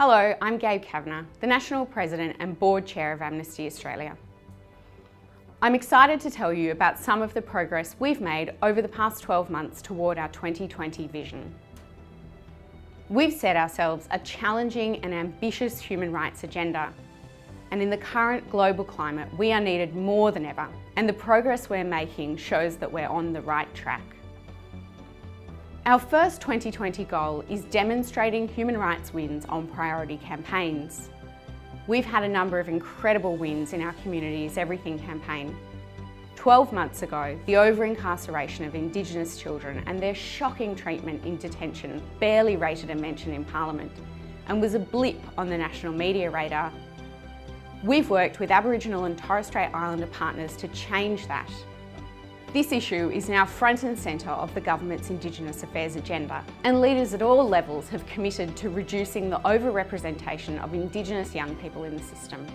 Hello, I'm Gabe Kavanagh, the National President and Board Chair of Amnesty Australia. I'm excited to tell you about some of the progress we've made over the past 12 months toward our 2020 vision. We've set ourselves a challenging and ambitious human rights agenda, and in the current global climate, we are needed more than ever, and the progress we're making shows that we're on the right track. Our first 2020 goal is demonstrating human rights wins on priority campaigns. We've had a number of incredible wins in our Community's Everything campaign. 12 months ago, the over-incarceration of Indigenous children and their shocking treatment in detention barely rated a mention in Parliament and was a blip on the national media radar. We've worked with Aboriginal and Torres Strait Islander partners to change that. This issue is now front and centre of the government's Indigenous Affairs agenda, and leaders at all levels have committed to reducing the over-representation of Indigenous young people in the system.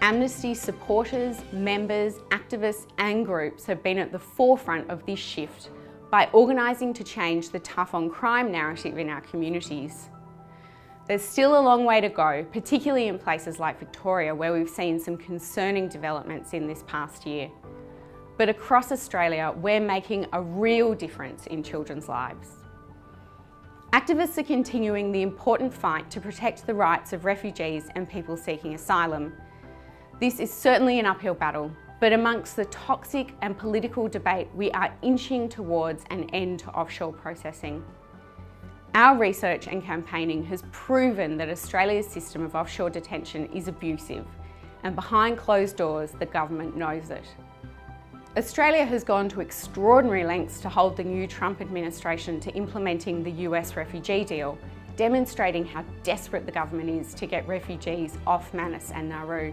Amnesty supporters, members, activists and groups have been at the forefront of this shift by organising to change the tough on crime narrative in our communities. There's still a long way to go, particularly in places like Victoria, where we've seen some concerning developments in this past year. But across Australia, we're making a real difference in children's lives. Activists are continuing the important fight to protect the rights of refugees and people seeking asylum. This is certainly an uphill battle, but amongst the toxic and political debate, we are inching towards an end to offshore processing. Our research and campaigning has proven that Australia's system of offshore detention is abusive, and behind closed doors, the government knows it. Australia has gone to extraordinary lengths to hold the new Trump administration to implementing the US refugee deal, demonstrating how desperate the government is to get refugees off Manus and Nauru.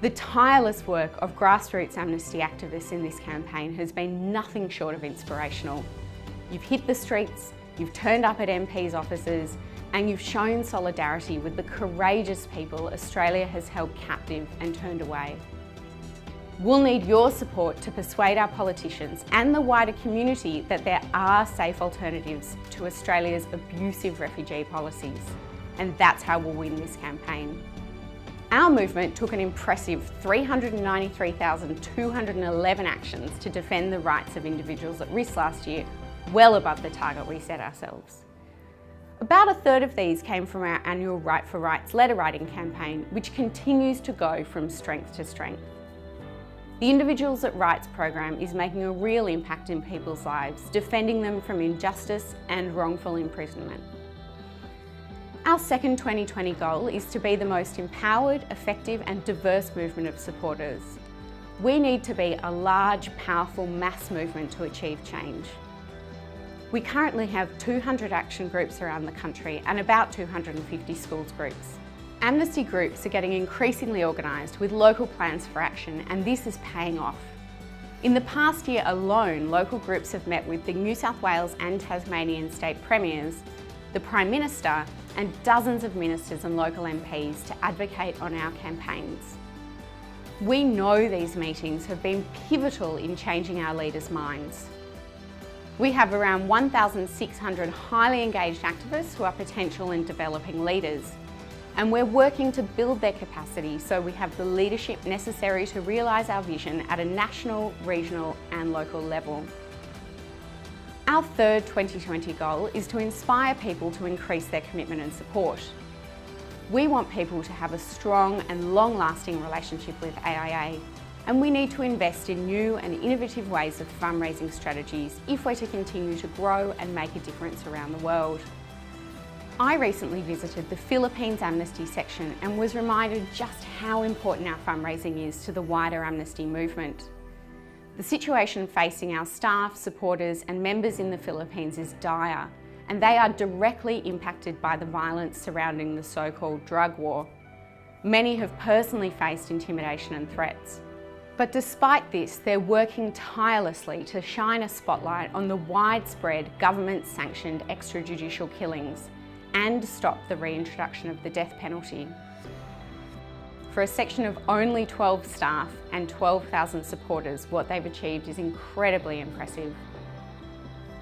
The tireless work of grassroots Amnesty activists in this campaign has been nothing short of inspirational. You've hit the streets, you've turned up at MPs' offices, and you've shown solidarity with the courageous people Australia has held captive and turned away. We'll need your support to persuade our politicians and the wider community that there are safe alternatives to Australia's abusive refugee policies, and that's how we'll win this campaign. Our movement took an impressive 393,211 actions to defend the rights of individuals at risk last year, well above the target we set ourselves. About a third of these came from our annual Right for Rights letter writing campaign, which continues to go from strength to strength. The Individuals at Rights program is making a real impact in people's lives, defending them from injustice and wrongful imprisonment. Our second 2020 goal is to be the most empowered, effective and diverse movement of supporters. We need to be a large, powerful mass movement to achieve change. We currently have 200 action groups around the country and about 250 schools groups. Amnesty groups are getting increasingly organised with local plans for action, and this is paying off. In the past year alone, local groups have met with the New South Wales and Tasmanian state premiers, the Prime Minister and dozens of ministers and local MPs to advocate on our campaigns. We know these meetings have been pivotal in changing our leaders' minds. We have around 1,600 highly engaged activists who are potential and developing leaders. And we're working to build their capacity so we have the leadership necessary to realise our vision at a national, regional and local level. Our third 2020 goal is to inspire people to increase their commitment and support. We want people to have a strong and long-lasting relationship with AIA, and we need to invest in new and innovative ways of fundraising strategies if we're to continue to grow and make a difference around the world. I recently visited the Philippines Amnesty section and was reminded just how important our fundraising is to the wider Amnesty movement. The situation facing our staff, supporters and members in the Philippines is dire, and they are directly impacted by the violence surrounding the so-called drug war. Many have personally faced intimidation and threats. But despite this, they're working tirelessly to shine a spotlight on the widespread government-sanctioned extrajudicial killings and stop the reintroduction of the death penalty. For a section of only 12 staff and 12,000 supporters, what they've achieved is incredibly impressive.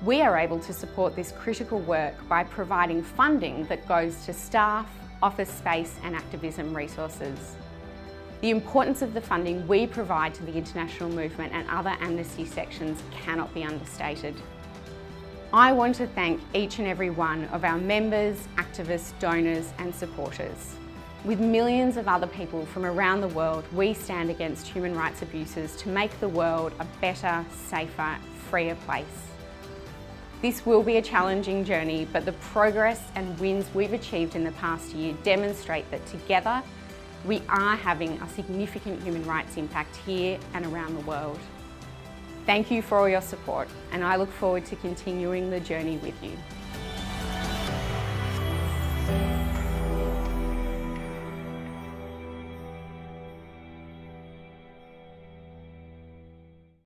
We are able to support this critical work by providing funding that goes to staff, office space and activism resources. The importance of the funding we provide to the international movement and other Amnesty sections cannot be understated. I want to thank each and every one of our members, activists, donors and supporters. With millions of other people from around the world, we stand against human rights abuses to make the world a better, safer, freer place. This will be a challenging journey, but the progress and wins we've achieved in the past year demonstrate that together we are having a significant human rights impact here and around the world. Thank you for all your support, and I look forward to continuing the journey with you.